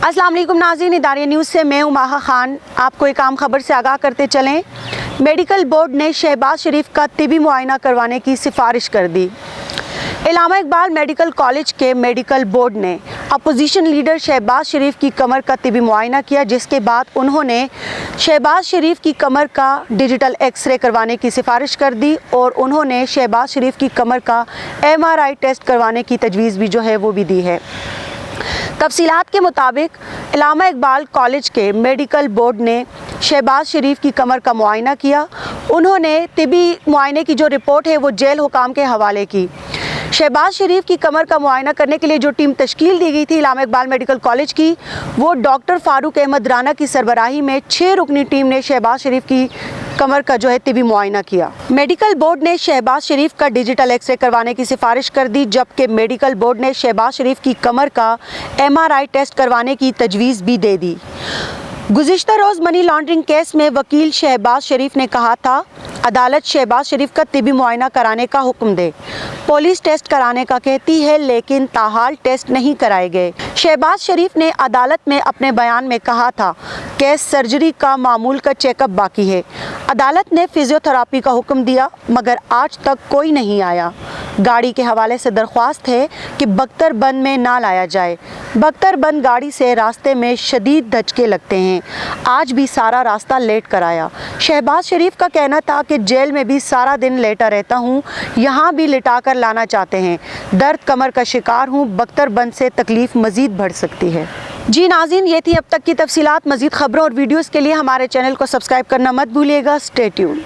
अस्सलाम वालेकुम नाज़रीन, इदारे न्यूज़ से मैं उमाहा खान आपको एक आम खबर से आगाह करते चलें। मेडिकल बोर्ड ने शहबाज शरीफ का तिबी मुआयना करवाने की सिफारिश कर दी। इलामा इकबाल मेडिकल कॉलेज के मेडिकल बोर्ड ने अपोजिशन लीडर शहबाज शरीफ की कमर का तिबी मुआयना किया, जिसके बाद उन्होंने शहबाज शरीफ की कमर का डिजिटल एक्सरे करवाने की सिफारिश कर दी और उन्होंने शहबाज शरीफ की कमर का MRI टेस्ट करवाने की तजवीज़ भी जो है वो भी दी है। तफसीलात के मुताबिक इलामा इकबाल कॉलेज के मेडिकल बोर्ड ने शहबाज शरीफ की कमर का मुआयना किया। उन्होंने तिबी मुआयने की जो रिपोर्ट है वो जेल हुकाम के हवाले की। शहबाज शरीफ की कमर का मुआयना करने के लिए जो टीम तश्कील दी गई थी इलामा इकबाल मेडिकल कॉलेज की, वो डॉक्टर फारूक अहमद राना की सरबराही में 6 रुकनी टीम ने शहबाज शरीफ की कमर का जो है तिबी मुआयना किया। मेडिकल बोर्ड ने शहबाज शरीफ का डिजिटल एक्सरे करवाने की सिफारिश कर दी, जबकि मेडिकल बोर्ड ने शहबाज शरीफ की कमर का MRI टेस्ट करवाने की तजवीज़ भी दे दी। गुज़िश्ता रोज़ मनी लॉन्ड्रिंग केस में वकील शहबाज शरीफ ने कहा था, अदालत शहबाज शरीफ का तिबी मुआयना कराने का हुक्म दे। पुलिस टेस्ट कराने का कहती है, लेकिन ताहाल टेस्ट नहीं कराए गए। शहबाज शरीफ ने अदालत में अपने बयान में कहा था कि सर्जरी का मामूल का चेकअप बाकी है। अदालत ने फिजियोथेरापी का हुक्म दिया, मगर आज तक कोई नहीं आया। गाड़ी के हवाले से दरख्वास्त है कि बख्तरबंद में ना लाया जाए। बख्तरबंद गाड़ी से रास्ते में शदीद धचके लगते हैं। आज भी सारा रास्ता लेट कर आया। शहबाज शरीफ का कहना था कि जेल में भी सारा दिन लेटा रहता हूँ, यहाँ भी लिटा कर लाना चाहते हैं। दर्द कमर का शिकार हूँ, बख्तरबंद से तकलीफ़ मज़ीद बढ़ सकती है। जी नाज़रीन, ये थी अब तक की तफसीलात। मज़ीद ख़बरों और वीडियोज़ के लिए हमारे चैनल को सब्सक्राइब करना मत भूलिएगा। Stay tuned.